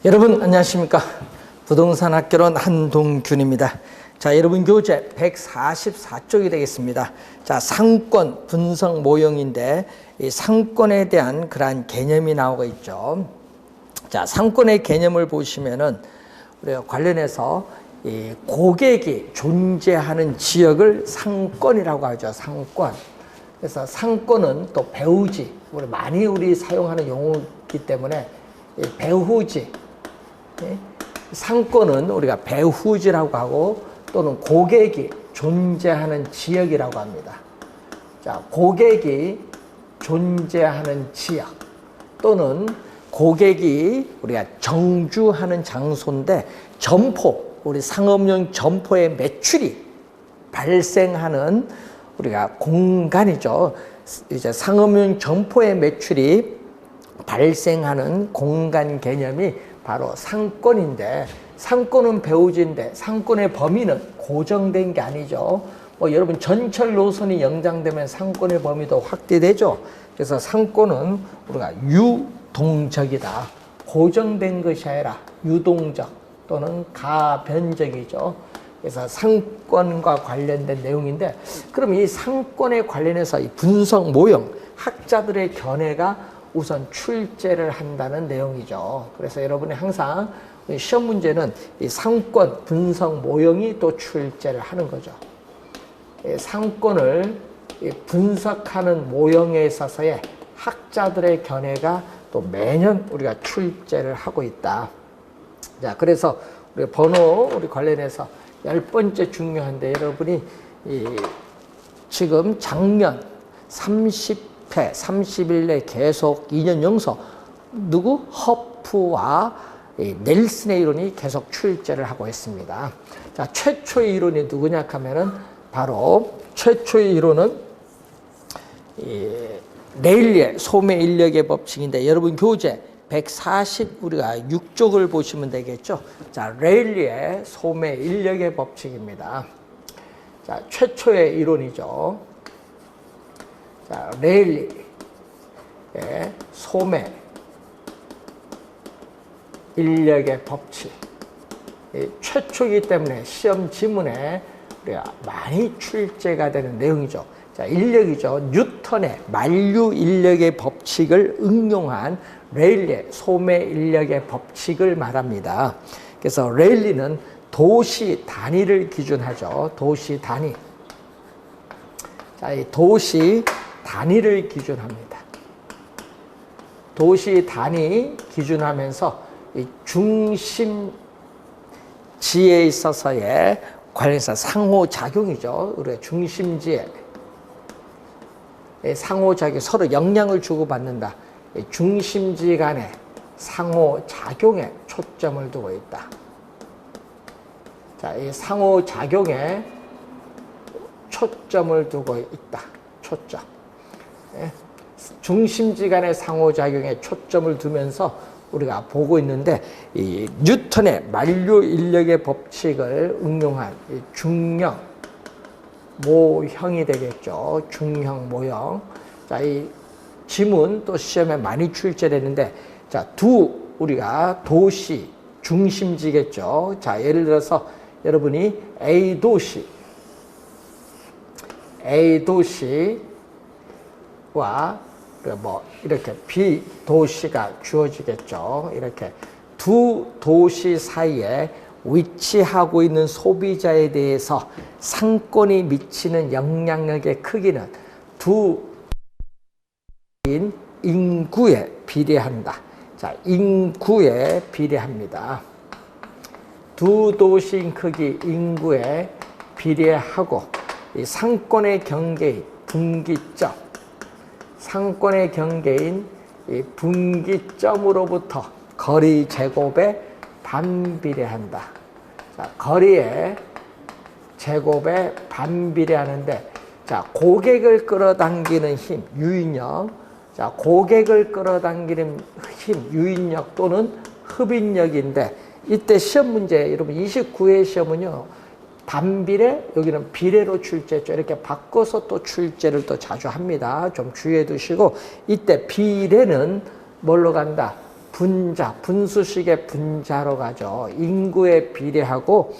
여러분 안녕하십니까. 부동산 학개론 한동균입니다. 자, 여러분 교재 144쪽이 되겠습니다. 자, 상권 분석 모형인데 이 상권에 대한 그러한 개념이 나오고 있죠. 자, 상권의 개념을 보시면은 우리가 관련해서 이 고객이 존재하는 지역을 상권이라고 하죠. 상권. 그래서 상권은 또 배후지, 우리 사용하는 용어이기 때문에 배후지, 상권은 우리가 배후지라고 하고 또는 고객이 존재하는 지역이라고 합니다. 자, 고객이 존재하는 지역 또는 고객이 우리가 정주하는 장소인데 점포, 우리 상업용 점포의 매출이 발생하는 우리가 공간이죠. 이제 상업용 점포의 매출이 발생하는 공간 개념이 바로 상권인데, 상권은 배후지인데 상권의 범위는 고정된 게 아니죠. 여러분 전철 노선이 연장되면 상권의 범위도 확대되죠. 그래서 상권은 우리가 유동적이다. 고정된 것이 아니라 유동적 또는 가변적이죠. 그래서 상권과 관련된 내용인데, 그럼 이 상권에 관련해서 이 분석 모형, 학자들의 견해가 우선 출제를 한다는 내용이죠. 그래서 여러분이 항상 시험 문제는 이 상권 분석 모형이 또 출제를 하는 거죠. 상권을 분석하는 모형에 있어서의 학자들의 견해가 또 매년 우리가 출제를 하고 있다. 자, 그래서 우리 번호 우리 관련해서 10번째 중요한데, 여러분이 지금 작년 30회, 30일 내 계속 2년 영서 누구? 허프와 넬슨의 이론이 계속 출제를 하고 있습니다. 자, 최초의 이론이 누구냐 하면은 바로 최초의 이론은 레일리의 소매 인력의 법칙인데, 여러분 교재 140 우리가 6쪽을 보시면 되겠죠. 자, 레일리의 소매 인력의 법칙입니다. 자, 최초의 이론이죠. 자, 레일리의 소매 인력의 법칙. 최초이기 때문에 시험 지문에 우리가 많이 출제가 되는 내용이죠. 자, 인력이죠. 뉴턴의 만류 인력의 법칙을 응용한 레일리의 소매 인력의 법칙을 말합니다. 그래서 레일리는 도시 단위를 기준하죠. 도시 단위. 자, 이 도시 단위를 기준합니다. 도시 단위 기준하면서 이 중심지에 있어서의 관련해서 상호작용이죠. 우리가 중심지에 상호작용, 서로 영향을 주고받는다. 중심지 간의 상호작용에 초점을 두고 있다. 자, 이 상호작용에 초점을 두고 있다. 초점. 중심지 간의 상호작용에 초점을 두면서 우리가 보고 있는데, 이 뉴턴의 만류 인력의 법칙을 응용한 이 중형 모형이 되겠죠. 중형 모형. 자, 이 지문 또 시험에 많이 출제되는데, 자, 우리가 도시 중심지겠죠. 자, 예를 들어서 여러분이 A 도시와 이렇게 B 도시가 주어지겠죠. 이렇게 두 도시 사이에 위치하고 있는 소비자에 대해서 상권이 미치는 영향력의 크기는 두 인구에 비례한다. 자, 인구에 비례합니다. 두 도시인 크기 인구에 비례하고, 이 상권의 경계인 분기점, 상권의 경계인 이 분기점으로부터 거리 제곱에 반비례한다. 자, 거리의 제곱에 반비례하는데, 자, 고객을 끌어당기는 힘, 유인력. 자, 고객을 끌어당기는 힘, 유인력 또는 흡인력인데, 이때 시험 문제, 여러분 29회 시험은요, 반비례, 여기는 비례로 출제했죠. 이렇게 바꿔서 또 출제를 또 자주 합니다. 좀 주의해 두시고, 이때 비례는 뭘로 간다? 분자, 분수식의 분자로 가죠. 인구에 비례하고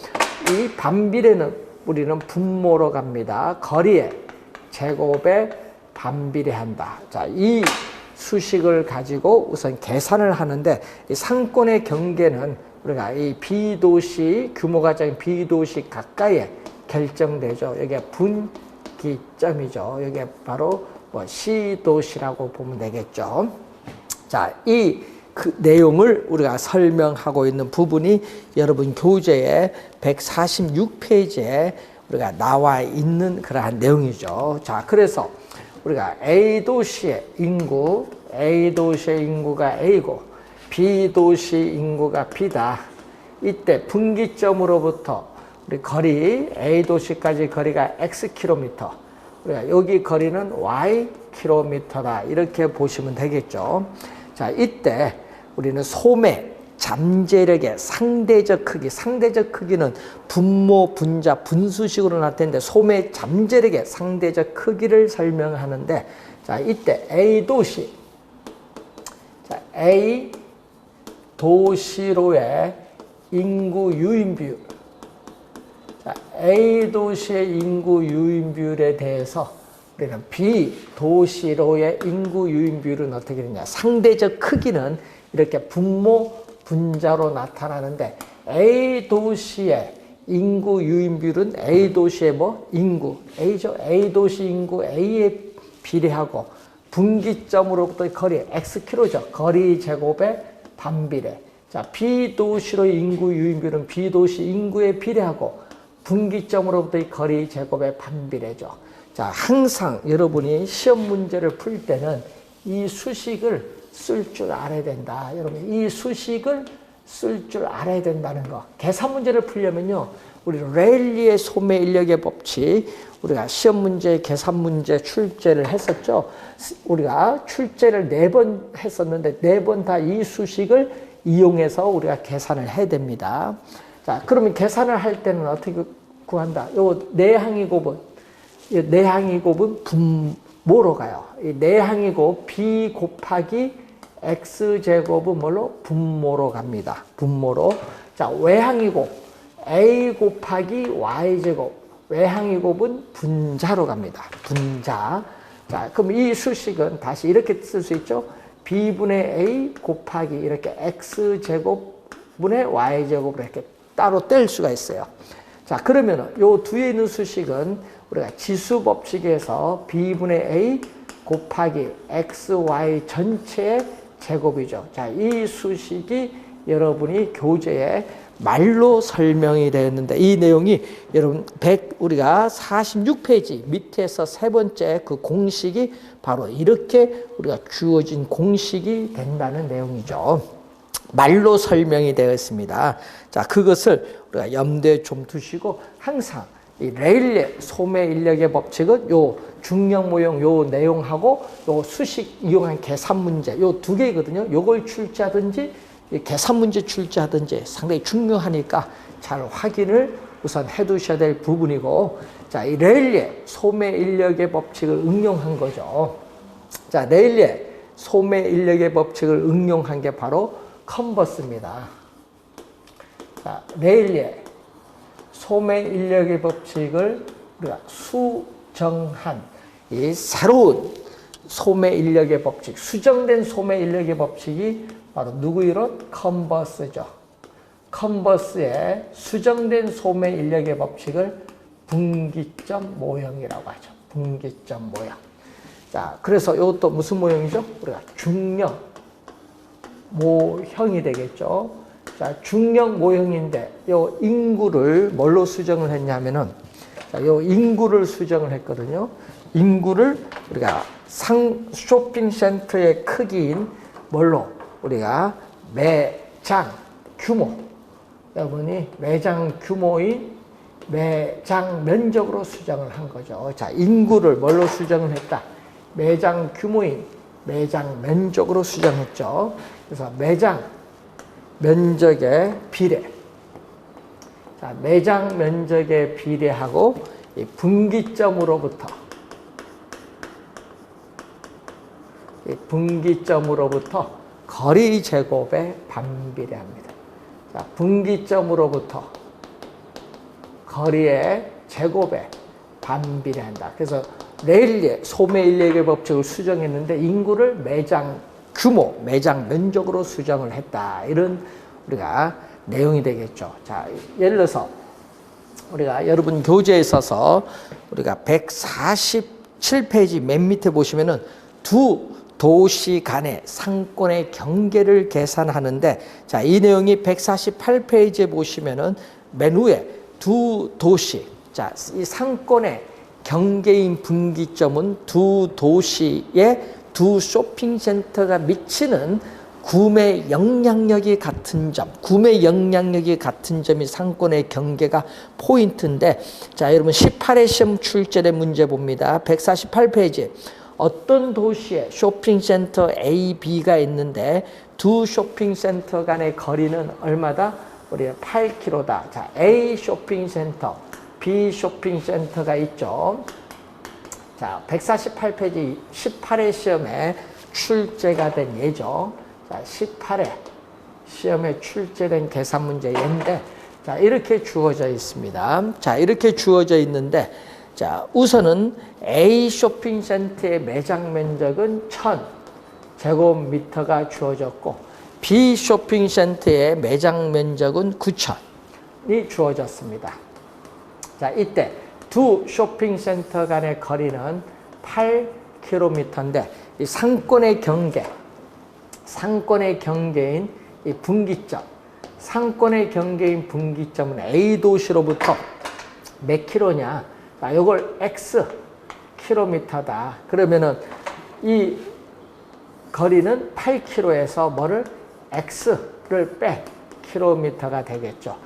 이 반비례는 우리는 분모로 갑니다. 거리에 제곱에 반비례한다. 자, 이 수식을 가지고 우선 계산을 하는데 이 상권의 경계는 우리가 이 B도시 규모가 작은 B도시 가까이에 결정되죠. 이게 분기점이죠. 이게 바로 뭐 C도시라고 보면 되겠죠. 자, 그 내용을 우리가 설명하고 있는 부분이 여러분 교재의 146페이지에 우리가 나와 있는 그러한 내용이죠. 자, 그래서 우리가 A도시의 인구가 A고 B도시 인구가 B다. 이때 분기점으로부터 우리 거리 A도시까지 거리가 Xkm, 우리가 여기 거리는 Ykm다. 이렇게 보시면 되겠죠. 자, 이때 우리는 소매, 잠재력의 상대적 크기는 분모, 분자, 분수식으로 나타내는데 소매, 잠재력의 상대적 크기를 설명하는데, 자, 이때 A도시, 자, A도시로의 인구 유인 비율, 자, A도시의 인구 유인 비율에 대해서 우리는 B도시로의 인구 유인 비율은 어떻게 되냐. 상대적 크기는 이렇게 분모, 분자로 나타나는데 A도시의 인구 유인 비율은 A도시의 인구, A죠. A도시 인구 A에 비례하고 분기점으로부터의 거리, Xkm죠. 거리 제곱에 반비례. 자, B도시로의 인구 유인 비율은 B도시 인구에 비례하고 분기점으로부터의 거리 제곱에 반비례죠. 자, 항상 여러분이 시험 문제를 풀 때는 이 수식을 쓸 줄 알아야 된다. 여러분, 이 수식을 쓸 줄 알아야 된다는 거. 계산 문제를 풀려면요, 우리 레일리의 소매 인력의 법칙, 우리가 시험 문제, 계산 문제 출제를 했었죠. 우리가 출제를 4번 했었는데 4번 다 이 수식을 이용해서 우리가 계산을 해야 됩니다. 자, 그러면 계산을 할 때는 어떻게 구한다? 요 내항이 곱은 분모로 가요. 이 내항이 곱 B 곱하기 X제곱은 뭘로? 분모로 갑니다. 분모로. 자, 외항이 곱 A 곱하기 Y제곱. 외항이 곱은 분자로 갑니다. 분자. 자, 그럼 이 수식은 다시 이렇게 쓸 수 있죠? B분의 A 곱하기 이렇게 X제곱분의 Y제곱을 이렇게 따로 뗄 수가 있어요. 자, 그러면 요 뒤에 있는 수식은 우리가 지수법칙에서 B분의 A 곱하기 XY 전체의 제곱이죠. 자, 이 수식이 여러분이 교재에 말로 설명이 되었는데 이 내용이 여러분 우리가 46페이지 밑에서 세 번째 그 공식이 바로 이렇게 우리가 주어진 공식이 된다는 내용이죠. 말로 설명이 되어 있습니다. 자, 그것을 우리가 염두에 좀 두시고 항상 이 레일리의 소매 인력의 법칙은 요 중력 모형 요 내용하고 요 수식 이용한 계산 문제 요 2개거든요. 요걸 출제하든지 계산 문제 출제하든지 상당히 중요하니까 잘 확인을 우선 해 두셔야 될 부분이고, 자, 이 레일리의 소매 인력의 법칙을 응용한 거죠. 자, 레일리의 소매 인력의 법칙을 응용한 게 바로 컨버스입니다. 자, 레일리의 소매 인력의 법칙을 우리가 수정한 이 새로운 소매 인력의 법칙, 수정된 소매 인력의 법칙이 바로 누구 이론? 컨버스죠. 컨버스의 수정된 소매 인력의 법칙을 분기점 모형이라고 하죠. 분기점 모형. 자, 그래서 이것도 무슨 모형이죠? 우리가 중력 모형이 되겠죠. 자, 중력 모형인데 요 인구를 뭘로 수정을 했냐면은, 자, 요 인구를 수정을 했거든요. 인구를 우리가 쇼핑센터의 크기인 뭘로? 우리가 매장 규모, 여러분이 매장 규모인 매장 면적으로 수정을 한 거죠. 자, 인구를 뭘로 수정을 했다? 매장 규모인 매장 면적으로 수정했죠. 그래서 매장 면적의 비례. 자, 매장 면적의 비례하고 이 분기점으로부터 거리 제곱에 반비례합니다. 자, 분기점으로부터 거리의 제곱에 반비례한다. 그래서 레일리의 소매인력의 법칙을 수정했는데 인구를 매장 규모, 매장 면적으로 수정을 했다. 이런 우리가 내용이 되겠죠. 자, 예를 들어서 우리가 여러분 교재에 있어서 우리가 147페이지 맨 밑에 보시면은 두 도시 간의 상권의 경계를 계산하는데, 자, 이 내용이 148페이지에 보시면은 맨 위에 두 도시, 자, 이 상권의 경계인 분기점은 두 도시의 두 쇼핑센터가 미치는 구매 영향력이 같은 점, 구매 영향력이 같은 점이 상권의 경계가 포인트인데, 자, 여러분 18회 시험 출제된 문제 봅니다. 148페이지. 어떤 도시에 쇼핑센터 A, B가 있는데 두 쇼핑센터 간의 거리는 얼마다? 우리가 8km다. 자, A 쇼핑센터, B 쇼핑센터가 있죠. 자, 148페이지 18회 시험에 출제가 된 예죠. 자, 18회 시험에 출제된 계산 문제인데, 자, 이렇게 주어져 있습니다. 자, 이렇게 주어져 있는데, 자, 우선은 A 쇼핑센터의 매장 면적은 1000제곱미터가 주어졌고, B 쇼핑센터의 매장 면적은 9000이 주어졌습니다. 자, 이때 두 쇼핑센터 간의 거리는 8km인데, 이 상권의 경계인 이 분기점, 상권의 경계인 분기점은 A 도시로부터 몇 킬로냐? 자, 이걸 X 킬로미터다. 그러면은 이 거리는 8km에서 뭐를 X를 뺀 킬로미터가 되겠죠.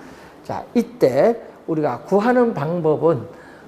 자, 이때 우리가 구하는 방법은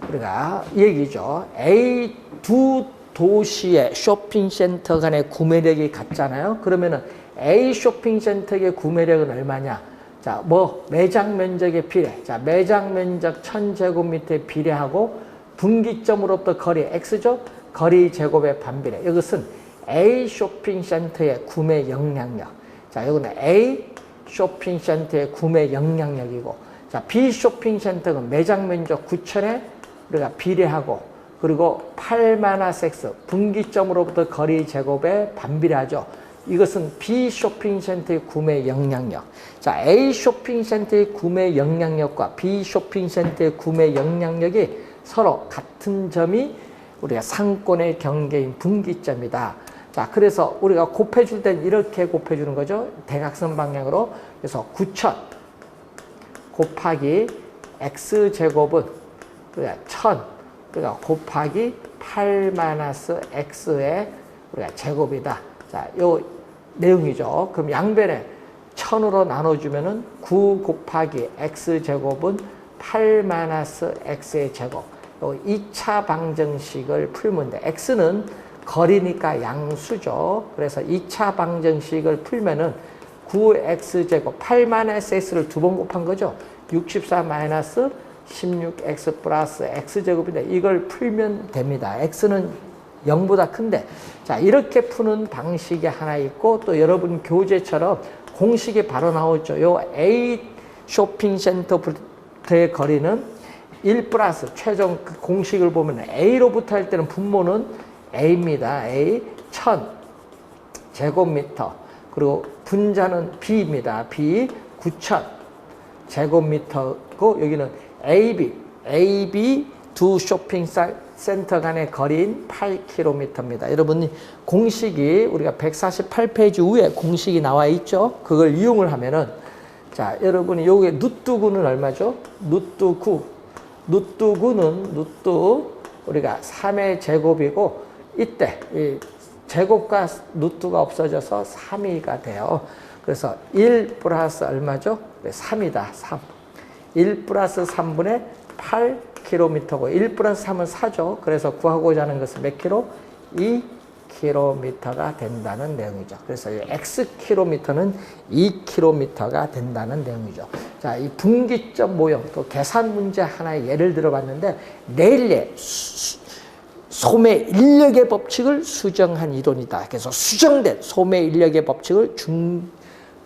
우리가 얘기죠. A 두 도시의 쇼핑센터 간의 구매력이 같잖아요. 그러면은 A 쇼핑센터의 구매력은 얼마냐? 자, 뭐 매장 면적에 비례. 자, 매장 면적 1000제곱미터에 비례하고 분기점으로부터 거리 X죠. 거리 제곱에 반비례. 이것은 A 쇼핑센터의 구매 영향력. 자, 이거는 A 쇼핑센터의 구매 영향력이고, 자, B 쇼핑센터는 매장 면적 9000에 우리가 비례하고, 그리고 8-X 분기점으로부터 거리 제곱에 반비례하죠. 이것은 B 쇼핑센터의 구매 영향력. 자, A 쇼핑센터의 구매 영향력과 B 쇼핑센터의 구매 영향력이 서로 같은 점이 우리가 상권의 경계인 분기점이다. 자, 그래서 우리가 곱해줄 땐 이렇게 곱해주는 거죠. 대각선 방향으로. 그래서 9000 곱하기 X제곱은 우리가 1000, 우리가 곱하기 8-X의 우리가 제곱이다. 자, 요 내용이죠. 그럼 양변에 1000으로 나눠주면은 9 곱하기 X제곱은 8-X의 제곱. 요 2차 방정식을 풀면 돼. X는 거리니까 양수죠. 그래서 2차 방정식을 풀면은 9X제곱, 8-X를 두 번 곱한 거죠. 64-16X 플러스 X제곱인데 이걸 풀면 됩니다. X는 0보다 큰데, 자, 이렇게 푸는 방식이 하나 있고, 또 여러분 교재처럼 공식이 바로 나오죠. 요 A 쇼핑센터부터의 거리는 1 플러스 최종 그 공식을 보면 A로부터 할 때는 분모는 A입니다. A 1000제곱미터. 그리고 분자는 B입니다. B 9000제곱미터고, 여기는 AB 두 쇼핑센터 간의 거리인 8km입니다. 여러분, 공식이 우리가 148페이지 위에 공식이 나와 있죠. 그걸 이용을 하면은, 자, 여러분이 요게 누뚜9는 얼마죠? 누뚜9. 누뚜9는 우리가 3의 제곱이고, 이때 이 제곱과 누뚜가 없어져서 3이가 돼요. 그래서 1 플러스 얼마죠? 3이다. 3. 1 플러스 3분의 8km고 1 플러스 3은 4죠. 그래서 구하고자 하는 것은 몇 킬로? 2km가 된다는 내용이죠. 그래서 이 X킬로미터는 2km가 된다는 내용이죠. 자, 이 분기점 모형, 또 계산 문제 하나의 예를 들어봤는데, 내일의 소매 인력의 법칙을 수정한 이론이다. 그래서 수정된 소매 인력의 법칙을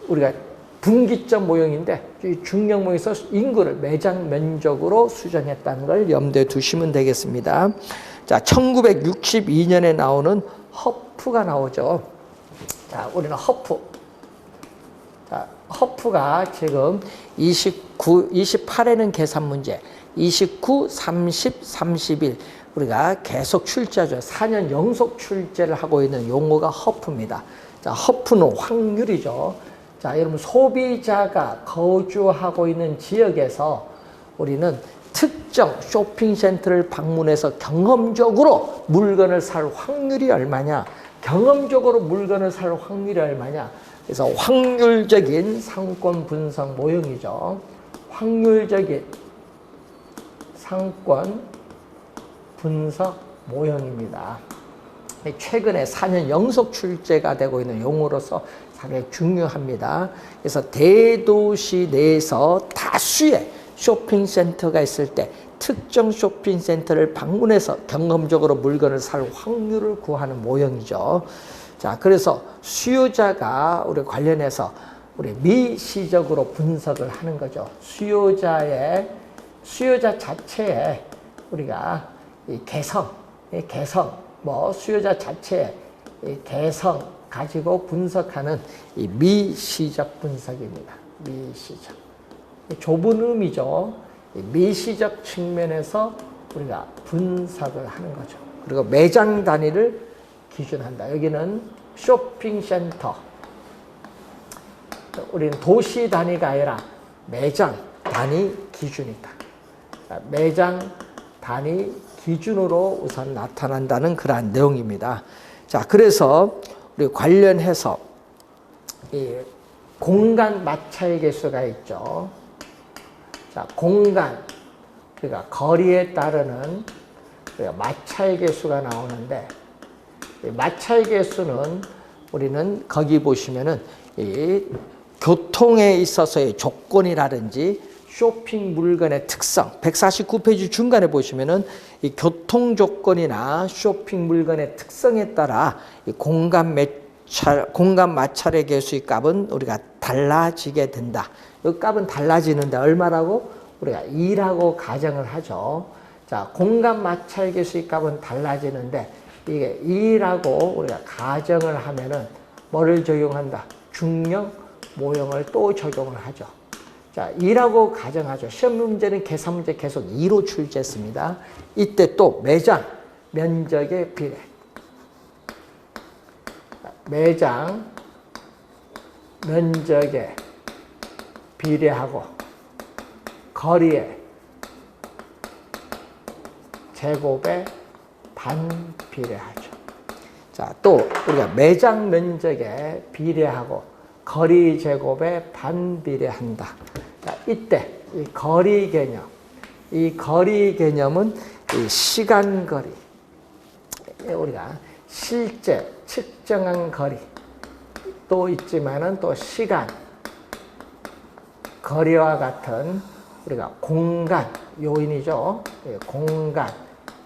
우리가 분기점 모형인데 이 중력 모형에서 인구를 매장 면적으로 수정했다는 걸 염두에 두시면 되겠습니다. 자, 1962년에 나오는 허프가 나오죠. 자, 우리는 허프. 자, 허프가 지금 28에는 계산 문제, 29, 30, 31 우리가 계속 출제하죠. 4년 연속 출제를 하고 있는 용어가 허프입니다. 자, 허프는 확률이죠. 자, 여러분 소비자가 거주하고 있는 지역에서 우리는 특정 쇼핑센터를 방문해서 경험적으로 물건을 살 확률이 얼마냐? 경험적으로 물건을 살 확률이 얼마냐? 그래서 확률적인 상권 분석 모형이죠. 확률적인 상권 분석 모형입니다. 최근에 4년 연속 출제가 되고 있는 용어로서 상당히 중요합니다. 그래서 대도시 내에서 다수의 쇼핑센터가 있을 때 특정 쇼핑센터를 방문해서 경험적으로 물건을 살 확률을 구하는 모형이죠. 자, 그래서 수요자가 우리 관련해서 우리 미시적으로 분석을 하는 거죠. 수요자 자체에 우리가 이 개성, 수요자 자체의 이 개성 가지고 분석하는 이 미시적 분석입니다. 미시적. 좁은 의미죠. 미시적 측면에서 우리가 분석을 하는 거죠. 그리고 매장 단위를 기준한다. 여기는 쇼핑센터. 우리는 도시 단위가 아니라 매장 단위 기준이다. 매장 단위 기준으로 우선 나타난다는 그러한 내용입니다. 자, 그래서 우리 관련해서 이 공간 마찰 계수가 있죠. 자, 공간, 그러니까 거리에 따르는 마찰 계수가 나오는데, 이 마찰 계수는 우리는 거기 보시면은 이 교통에 있어서의 조건이라든지 쇼핑 물건의 특성, 149페이지 중간에 보시면은 이 교통 조건이나 쇼핑 물건의 특성에 따라 이 공간 마찰의 개수의 값은 우리가 달라지게 된다. 이 값은 달라지는데 얼마라고? 우리가 2라고 가정을 하죠. 자, 공간 마찰 개수의 값은 달라지는데 이게 2라고 우리가 가정을 하면은 뭐를 적용한다? 중력 모형을 또 적용을 하죠. 자, 2라고 가정하죠. 시험 문제는 계산 문제 계속 2로 출제했습니다. 이때 또 매장 면적의 비례. 매장 면적에 비례하고 거리에 제곱에 반비례하죠. 자, 또 우리가 매장 면적에 비례하고 거리 제곱에 반비례한다. 자, 이때 이 거리 개념은 이 시간 거리, 우리가 실제 측정한 거리 또 있지만은 또 시간 거리와 같은 우리가 공간 요인이죠. 공간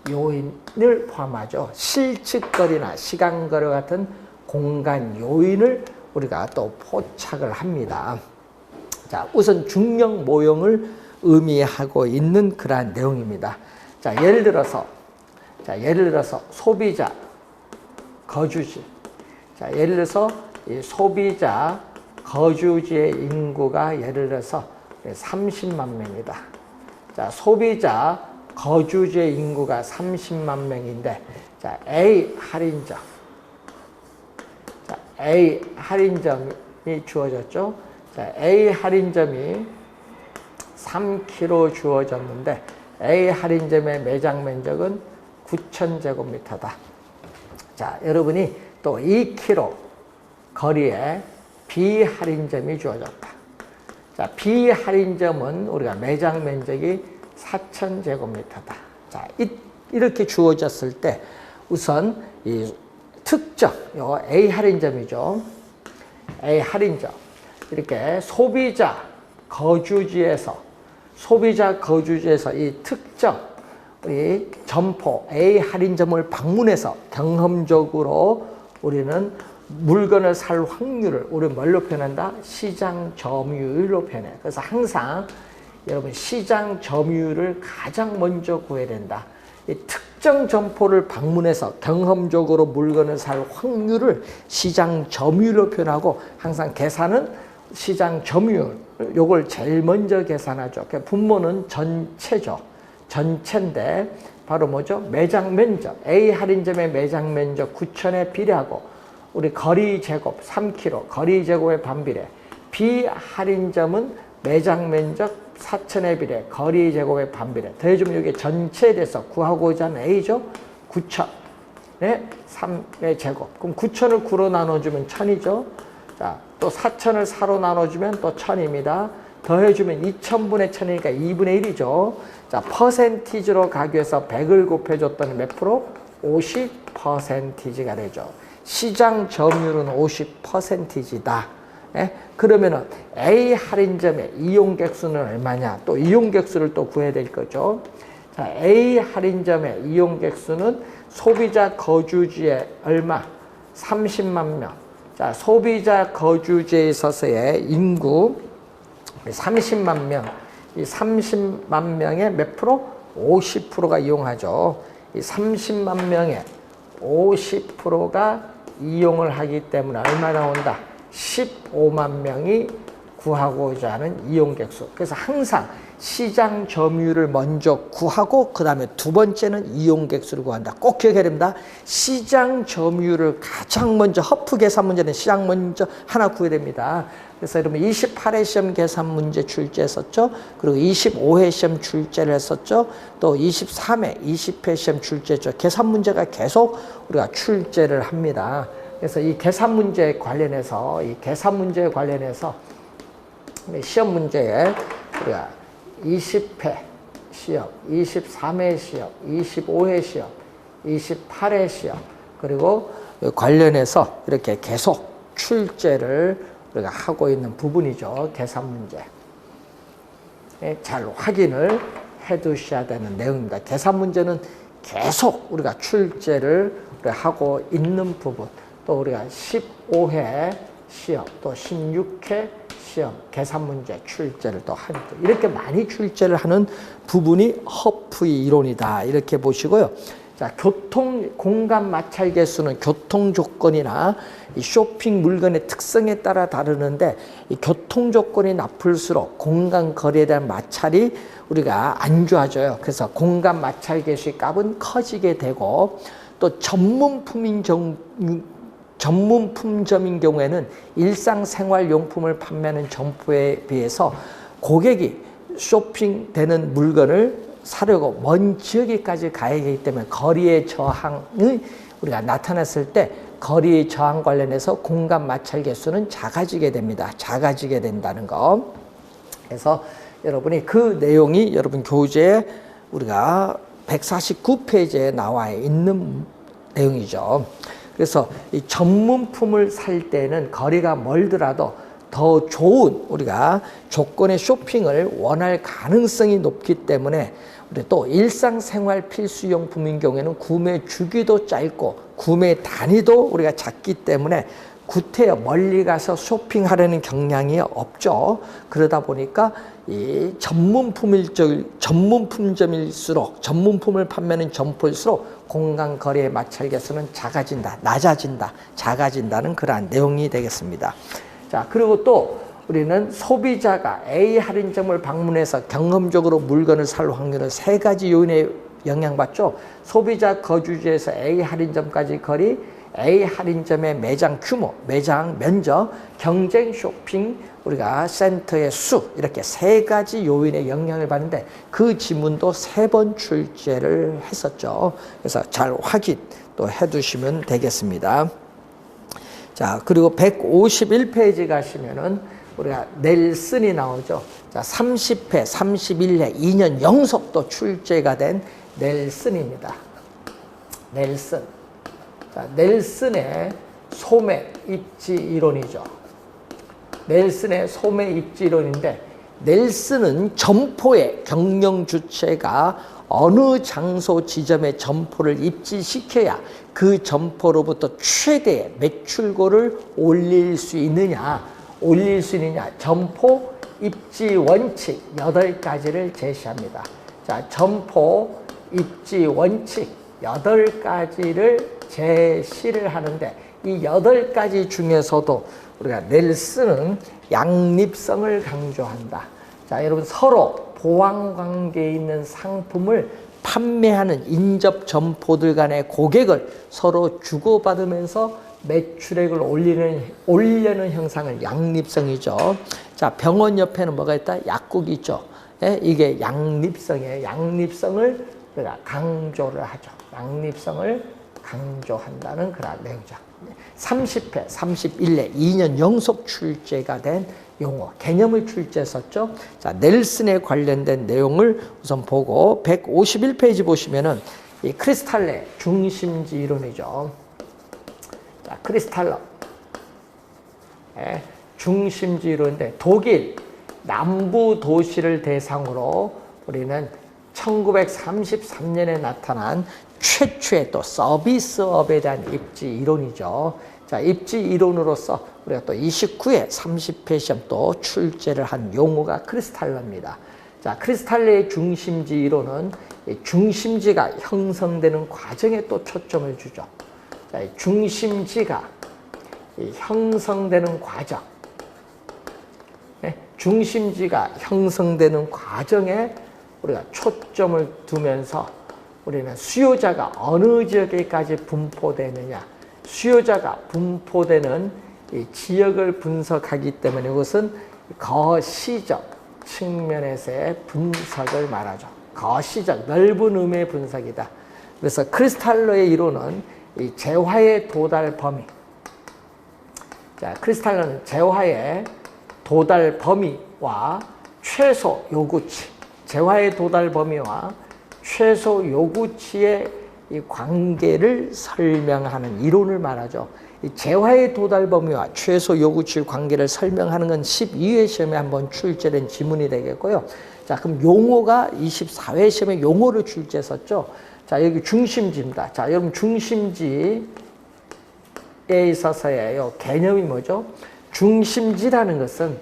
요인을 포함하죠. 실측거리나 시간거리 같은 공간 요인을 우리가 또 포착을 합니다. 자, 우선 중력 모형을 의미하고 있는 그러한 내용입니다. 자, 예를 들어서 소비자, 거주지. 자, 예를 들어서 이 소비자, 거주지의 인구가 예를 들어서 30만 명이다. 자, 소비자, 거주지의 인구가 30만 명인데, 자, A 할인점. 자, A 할인점이 주어졌죠. 자, A 할인점이 3km 주어졌는데, A 할인점의 매장 면적은 9,000제곱미터다. 자, 여러분이 또 2km 거리에 B 할인점이 주어졌다. 자, B 할인점은 우리가 매장 면적이 4,000제곱미터다. 자, 이렇게 주어졌을 때 우선 이 특정, 요 A 할인점이죠. A 할인점. 이렇게 소비자 거주지에서 이 특정 우리 점포 A 할인점을 방문해서 경험적으로 우리는 물건을 살 확률을 우리 뭘로 표현한다? 시장 점유율로 표현해. 그래서 항상 여러분 시장 점유율을 가장 먼저 구해야 된다. 이 특정 점포를 방문해서 경험적으로 물건을 살 확률을 시장 점유율로 표현하고 항상 계산은 시장 점유율 요걸 제일 먼저 계산하죠. 분모는 전체죠. 전체인데 바로 뭐죠? 매장 면적. A 할인점의 매장 면적 9,000에 비례하고 우리 거리 제곱 3km, 거리 제곱의 반비례. B 할인점은 매장 면적 4,000에 비례, 거리 제곱의 반비례. 더해주면 이게 전체에 대해서 구하고자 하는 A죠? 9,000. 네? 3의 제곱. 그럼 9,000을 9로 나눠주면 1,000이죠? 자, 또 4,000을 4로 나눠주면 또 1,000입니다. 더해주면 2,000분의 1,000이니까 2분의 1이죠. 자, 퍼센티지로 가기 위해서 100을 곱해줬더니 몇 프로? 50%가 되죠. 시장 점유율은 50%다. 예? 그러면은 A 할인점의 이용객 수는 얼마냐? 또 이용객 수를 또 구해야 될 거죠. 자, A 할인점의 이용객 수는 소비자 거주지에 얼마? 30만 명. 자, 소비자 거주지에 있어서의 인구 30만 명. 이 30만 명의 몇 프로? 50%가 이용하죠. 이 30만 명의 50%가 이용을 하기 때문에 얼마 나온다? 15만 명이 구하고자 하는 이용객 수. 그래서 항상 시장 점유율을 먼저 구하고 그 다음에 두 번째는 이용객 수를 구한다. 꼭 기억해야 됩니다. 시장 점유율을 가장 먼저 허프 계산 문제는 시장 먼저 하나 구해야 됩니다. 그래서 여러분 28회 시험 계산 문제 출제했었죠. 그리고 25회 시험 출제를 했었죠. 또 23회, 20회 시험 출제했죠. 계산 문제가 계속 우리가 출제를 합니다. 그래서 이 계산 문제에 관련해서 시험 문제에 우리가 20회 시험, 23회 시험, 25회 시험, 28회 시험 그리고 관련해서 이렇게 계속 출제를 우리가 하고 있는 부분이죠. 계산 문제. 잘 확인을 해 두셔야 되는 내용입니다. 계산 문제는 계속 우리가 출제를 하고 있는 부분. 또 우리가 15회 시험, 또 16회 시험, 계산 문제 출제를 또 하니까 이렇게 많이 출제를 하는 부분이 허프의 이론이다. 이렇게 보시고요. 자, 교통 공간 마찰 개수는 교통 조건이나 이 쇼핑 물건의 특성에 따라 다르는데 이 교통 조건이 나쁠수록 공간 거리에 대한 마찰이 우리가 안 좋아져요. 그래서 공간 마찰 개수의 값은 커지게 되고 또 전문품점인 경우에는 일상생활용품을 판매하는 점포에 비해서 고객이 쇼핑되는 물건을 사려고 먼 지역에까지 가야 하기 때문에 거리의 저항이 우리가 나타났을 때 거리의 저항 관련해서 공간 마찰 개수는 작아지게 됩니다. 작아지게 된다는 거. 그래서 여러분이 그 내용이 여러분 교재에 우리가 149페이지에 나와 있는 내용이죠. 그래서 이 전문품을 살 때는 거리가 멀더라도 더 좋은 우리가 조건의 쇼핑을 원할 가능성이 높기 때문에 우리 또 일상생활 필수용품인 경우에는 구매 주기도 짧고 구매 단위도 우리가 작기 때문에 구태여 멀리 가서 쇼핑하려는 경향이 없죠. 그러다 보니까 이 전문품점일수록 전문품을 판매하는 점포일수록 공간 거리의 마찰 개수는 작아진다는 그러한 내용이 되겠습니다. 자, 그리고 또 우리는 소비자가 A 할인점을 방문해서 경험적으로 물건을 살 확률은 세 가지 요인에 영향받죠. 소비자 거주지에서 A 할인점까지 거리, A 할인점의 매장 규모, 매장 면적, 경쟁 쇼핑 우리가 센터의 수 이렇게 세 가지 요인의 영향을 받는데 그 지문도 3번 출제를 했었죠. 그래서 잘 확인 또 해두시면 되겠습니다. 자, 그리고 151페이지 가시면은 우리가 넬슨이 나오죠. 자, 30회, 31회, 2년 연속 출제가 된 넬슨입니다. 넬슨. 자, 넬슨의 소매 입지 이론이죠. 넬슨의 소매 입지 이론인데 넬슨은 점포의 경영 주체가 어느 장소 지점에 점포를 입지시켜야 그 점포로부터 최대의 매출고를 올릴 수 있느냐, 점포 입지 원칙 8가지를 제시합니다. 자, 점포 입지 원칙 8가지를 제시를 하는데, 이 8가지 중에서도 우리가 넬슨은 양립성을 강조한다. 자, 여러분, 서로 보완관계에 있는 상품을 판매하는 인접 점포들 간의 고객을 서로 주고받으면서 매출액을 올리려는 형상을 양립성이죠. 자, 병원 옆에는 뭐가 있다? 약국이 있죠. 예? 이게 양립성이에요. 양립성을 우리가 강조를 하죠. 양립성을 강조한다는 그런 내용이죠. 30회, 31회 2년 연속 출제가 된 용어, 개념을 출제했었죠. 자, 넬슨에 관련된 내용을 우선 보고 151페이지 보시면은 이 크리스탈레 중심지 이론이죠. 자, 크리스탈러 중심지 이론인데, 독일 남부 도시를 대상으로 우리는 1933년에 나타난 최초의 또 서비스업에 대한 입지 이론이죠. 자, 입지 이론으로서 우리가 또 29회 30회 시험 또 출제를 한 용어가 크리스탈러입니다. 자, 크리스탈러의 중심지 이론은 중심지가 형성되는 과정에 또 초점을 주죠. 자, 중심지가 형성되는 과정, 중심지가 형성되는 과정에 우리가 초점을 두면서 우리는 수요자가 어느 지역에까지 분포되느냐, 수요자가 분포되는 이 지역을 분석하기 때문에 이것은 거시적 측면에서의 분석을 말하죠. 거시적, 넓은 의미의 분석이다. 그래서 크리스탈러의 이론은 이 재화의 도달 범위. 자, 크리스탈러는 재화의 도달 범위와 최소 요구치, 재화의 도달 범위와 최소 요구치의 이 관계를 설명하는 이론을 말하죠. 이 재화의 도달 범위와 최소 요구치의 관계를 설명하는 건 12회 시험에 한번 출제된 지문이 되겠고요. 자, 그럼 용어가 24회 시험에 용어를 출제했었죠. 자, 여기 중심지입니다. 자, 여러분, 중심지에 있어서의 요 개념이 뭐죠? 중심지라는 것은,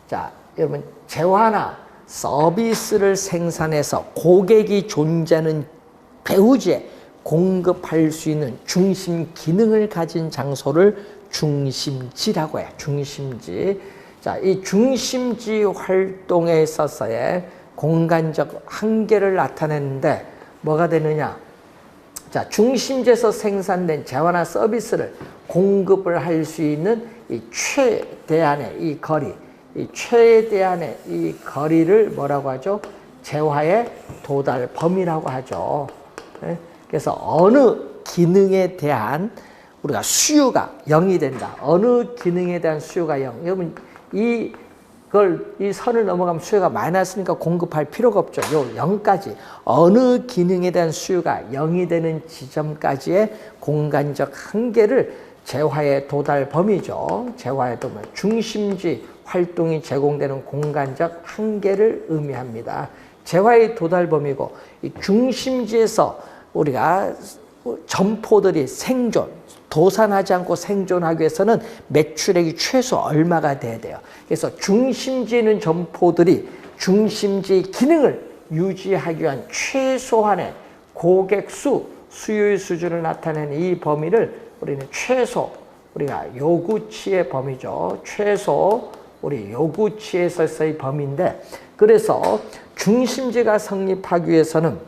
자, 여러분, 재화나 서비스를 생산해서 고객이 존재하는 배우지에 공급할 수 있는 중심 기능을 가진 장소를 중심지라고 해요. 중심지. 자, 이 중심지 활동에 있어서의 공간적 한계를 나타내는데 뭐가 되느냐? 자, 중심지에서 생산된 재화나 서비스를 공급을 할 수 있는 이 최대한의 이 거리, 이 최대한의 이 거리를 뭐라고 하죠? 재화의 도달 범위라고 하죠. 그래서 어느 기능에 대한 우리가 수요가 0이 된다. 어느 기능에 대한 수요가 0. 여러분, 이 선을 넘어가면 수요가 마이너스니까 공급할 필요가 없죠. 요 0까지. 어느 기능에 대한 수요가 0이 되는 지점까지의 공간적 한계를 재화의 도달 범위죠. 재화의 도달. 중심지 활동이 제공되는 공간적 한계를 의미합니다. 재화의 도달 범위고, 이 중심지에서 우리가 점포들이 도산하지 않고 생존하기 위해서는 매출액이 최소 얼마가 돼야 돼요. 그래서 중심지에 있는 점포들이 중심지의 기능을 유지하기 위한 최소한의 고객 수, 수요의 수준을 나타내는 이 범위를 우리는 우리가 요구치의 범위죠. 우리 요구치에서의 범위인데, 그래서 중심지가 성립하기 위해서는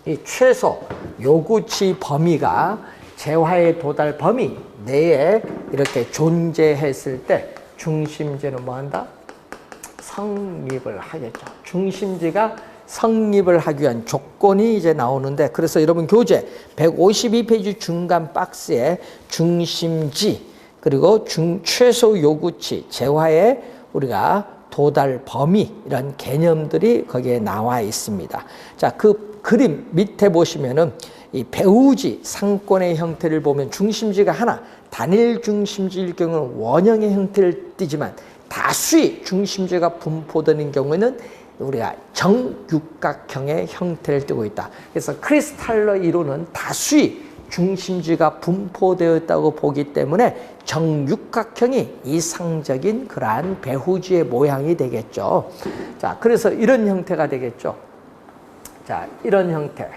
이 최소 요구치 범위가 재화의 도달 범위 내에 이렇게 존재했을 때 중심지는 뭐한다? 성립을 하겠죠. 중심지가 성립을 하기 위한 조건이 이제 나오는데, 그래서 여러분 교재 152페이지 중간 박스에 중심지 그리고 최소 요구치, 재화의 우리가 도달 범위 이런 개념들이 거기에 나와 있습니다. 자, 그 그림 밑에 보시면은 이 배우지 상권의 형태를 보면 중심지가 하나, 단일 중심지일 경우는 원형의 형태를 띠지만 다수의 중심지가 분포되는 경우에는 우리가 정육각형의 형태를 띠고 있다. 그래서 크리스탈러 이론은 다수의 중심지가 분포되어 있다고 보기 때문에 정육각형이 이상적인 그러한 배후지의 모양이 되겠죠. 자, 그래서 이런 형태가 되겠죠. 자, 이런 형태.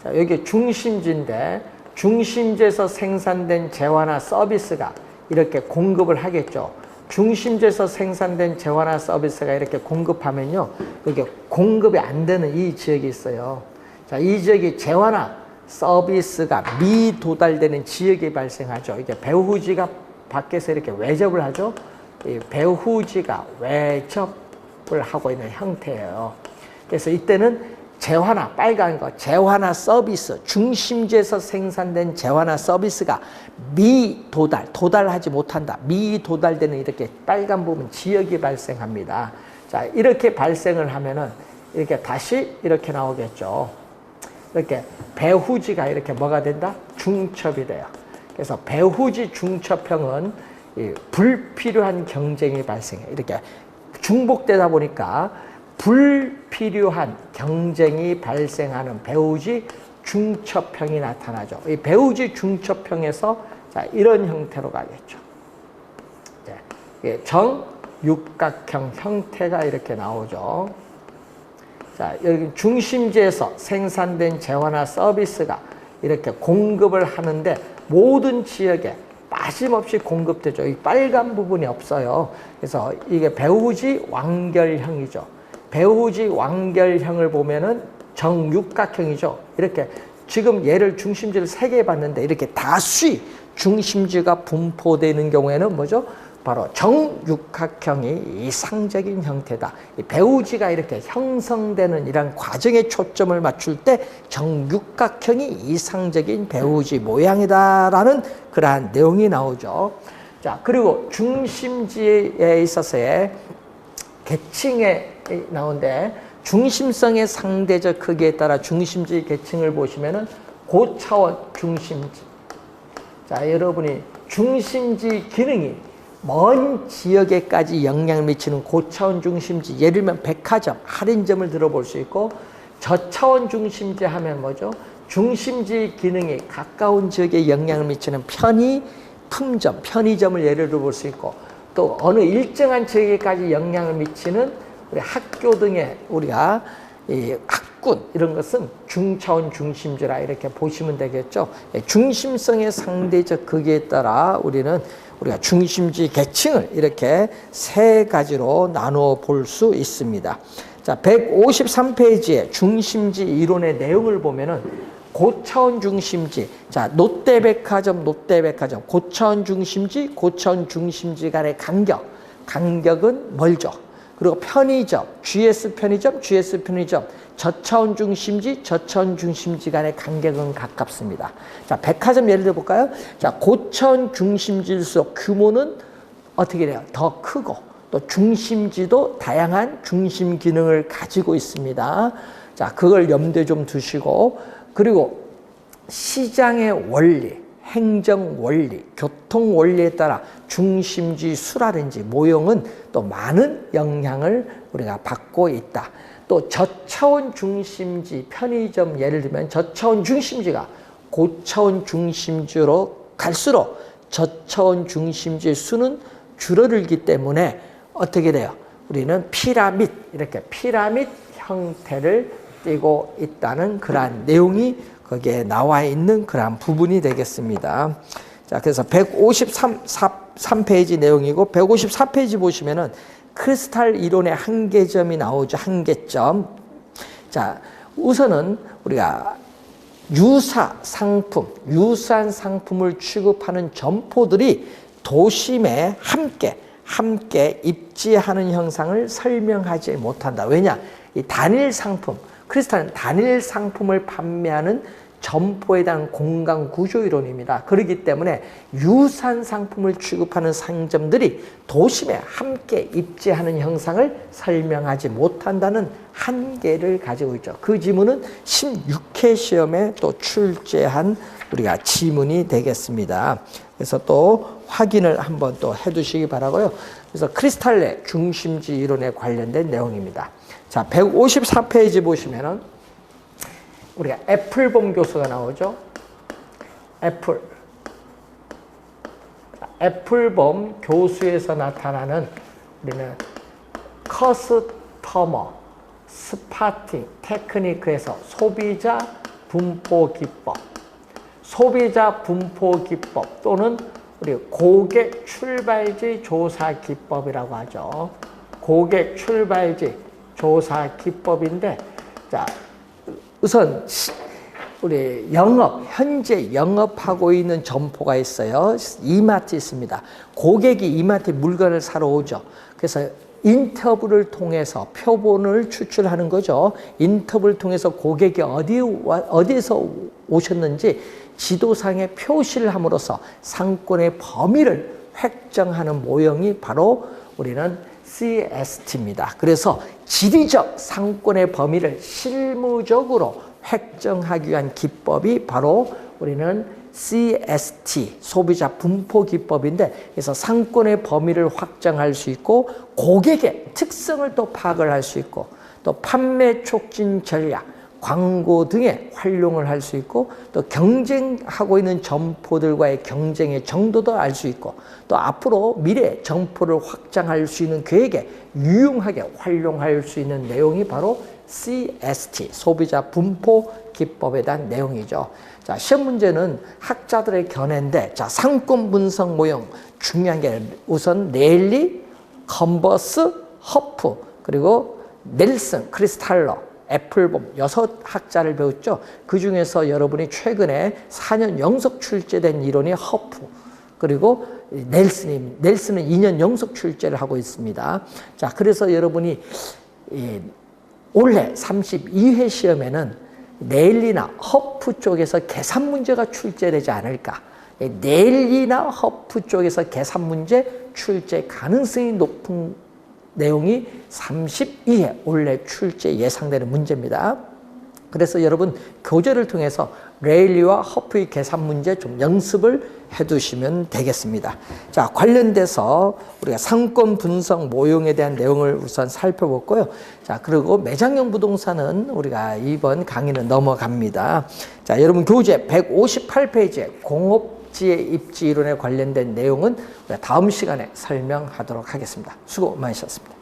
자, 여기 중심지인데 중심지에서 생산된 재화나 서비스가 이렇게 공급을 하겠죠. 중심지에서 생산된 재화나 서비스가 이렇게 공급하면요, 이게 공급이 안 되는 이 지역이 있어요. 자, 이 지역이 재화나 서비스가 미도달되는 지역이 발생하죠. 이게 배후지가 밖에서 이렇게 외접을 하죠. 이 배후지가 외접을 하고 있는 형태예요. 그래서 이때는 재화나 빨간 거, 재화나 서비스, 중심지에서 생산된 재화나 서비스가 도달하지 못한다. 미도달되는 이렇게 빨간 부분 지역이 발생합니다. 자, 이렇게 발생을 하면은 이렇게 다시 이렇게 나오겠죠. 이렇게 배후지가 이렇게 뭐가 된다? 중첩이 돼요. 그래서 배후지 중첩형은 이 불필요한 경쟁이 발생해. 이렇게 중복되다 보니까 불필요한 경쟁이 발생하는 배후지 중첩형이 나타나죠. 이 배후지 중첩형에서 자, 이런 형태로 가겠죠. 네. 정육각형 형태가 이렇게 나오죠. 자, 여기 중심지에서 생산된 재화나 서비스가 이렇게 공급을 하는데 모든 지역에 빠짐없이 공급되죠. 이 빨간 부분이 없어요. 그래서 이게 배후지 완결형이죠. 배후지 완결형을 보면은 정육각형이죠. 이렇게 지금 얘를 중심지를 3개 봤는데 이렇게 다수의 중심지가 분포되는 경우에는 뭐죠? 바로 정육각형이 이상적인 형태다. 이 배후지가 이렇게 형성되는 이런 과정에 초점을 맞출 때 정육각형이 이상적인 배후지 모양이다라는 그러한 내용이 나오죠. 자, 그리고 중심지에 있어서의 계층에 나오는데 중심성의 상대적 크기에 따라 중심지 계층을 보시면은 고차원 중심지. 자, 여러분이 중심지 기능이 먼 지역에까지 영향을 미치는 고차원 중심지, 예를 들면 백화점, 할인점을 들어볼 수 있고, 저차원 중심지 하면 뭐죠? 중심지 기능이 가까운 지역에 영향을 미치는 편의품점, 편의점을 예를 들어 볼 수 있고, 또 어느 일정한 지역에까지 영향을 미치는 우리 학교 등의 우리가 이 학군 이런 것은 중차원 중심지라 이렇게 보시면 되겠죠. 중심성의 상대적 크기에 따라 우리가 중심지 계층을 이렇게 3가지로 나누어 볼 수 있습니다. 자, 153페이지에 중심지 이론의 내용을 보면은 고차원 중심지, 자, 롯데백화점, 고차원 중심지 간의 간격은 멀죠. 그리고 편의점, GS 편의점, 저차원 중심지 간의 간격은 가깝습니다. 자, 백화점 예를 들어 볼까요? 자, 고차원 중심지일수록 규모는 어떻게 돼요? 더 크고, 또 중심지도 다양한 중심 기능을 가지고 있습니다. 자, 그걸 염두에 좀 두시고, 그리고 시장의 원리, 행정 원리, 교통 원리에 따라 중심지 수라든지 모형은 또 많은 영향을 우리가 받고 있다. 또 저차원 중심지, 편의점 예를 들면 저차원 중심지가 고차원 중심지로 갈수록 저차원 중심지의 수는 줄어들기 때문에 어떻게 돼요? 우리는 이렇게 피라밋 형태를 띠고 있다는 그러한 내용이 거기에 나와 있는 그러한 부분이 되겠습니다. 자, 그래서 153페이지 내용이고 154페이지 보시면은 크리스탈 이론의 한계점이 나오죠. 한계점. 자, 우선은 우리가 유사한 상품을 취급하는 점포들이 도심에 함께 입지하는 형상을 설명하지 못한다. 왜냐? 이 단일 상품, 크리스탈은 단일 상품을 판매하는 점포에 대한 공간 구조 이론입니다. 그렇기 때문에 유사한 상품을 취급하는 상점들이 도심에 함께 입지하는 형상을 설명하지 못한다는 한계를 가지고 있죠. 그 지문은 16회 시험에 또 출제한 우리가 지문이 되겠습니다. 그래서 또 확인을 한번 또 해두시기 바라고요. 그래서 크리스탈의 중심지 이론에 관련된 내용입니다. 자, 154페이지 보시면은 우리가 애플범 교수가 나오죠. 애플범 교수에서 나타나는 우리는 커스터머 스파팅 테크니크에서 소비자 분포 기법, 소비자 분포 기법 또는 우리 고객 출발지 조사 기법이라고 하죠. 고객 출발지 조사 기법인데, 자, 우선 우리 현재 영업하고 있는 점포가 있어요. 이마트 있습니다. 고객이 이마트에 물건을 사러 오죠. 그래서 인터뷰를 통해서 표본을 추출하는 거죠. 인터뷰를 통해서 고객이 어디에서 오셨는지 지도상에 표시를 함으로써 상권의 범위를 획정하는 모형이 바로 우리는 CST입니다. 그래서 지리적 상권의 범위를 실무적으로 획정하기 위한 기법이 바로 우리는 CST, 소비자 분포 기법인데, 그래서 상권의 범위를 확장할 수 있고 고객의 특성을 또 파악을 할 수 있고 또 판매 촉진 전략, 광고 등에 활용을 할 수 있고 또 경쟁하고 있는 점포들과의 경쟁의 정도도 알 수 있고 또 앞으로 미래 점포를 확장할 수 있는 계획에 유용하게 활용할 수 있는 내용이 바로 CST, 소비자 분포 기법에 대한 내용이죠. 자, 시험 문제는 학자들의 견해인데, 자, 상권 분석 모형 중요한 게 우선 넬리, 컨버스, 허프, 그리고 넬슨, 크리스탈러, 애플범 6학자를 배웠죠. 그 중에서 여러분이 최근에 4년 연속 출제된 이론이 허프, 그리고 넬슨은 2년 연속 출제를 하고 있습니다. 자, 그래서 여러분이 올해 32회 시험에는 넬리나 허프 쪽에서 계산 문제가 출제되지 않을까. 넬리나 허프 쪽에서 계산 문제 출제 가능성이 높은 내용이 32회 올해 출제 예상되는 문제입니다. 그래서 여러분 교재를 통해서 레일리와 허프의 계산 문제 좀 연습을 해두시면 되겠습니다. 자, 관련돼서 우리가 상권 분석 모형에 대한 내용을 우선 살펴봤고요. 자, 그리고 매장형 부동산은 우리가 이번 강의는 넘어갑니다. 자, 여러분 교재 158페이지에 공업지의 입지 이론에 관련된 내용은 우리가 다음 시간에 설명하도록 하겠습니다. 수고 많으셨습니다.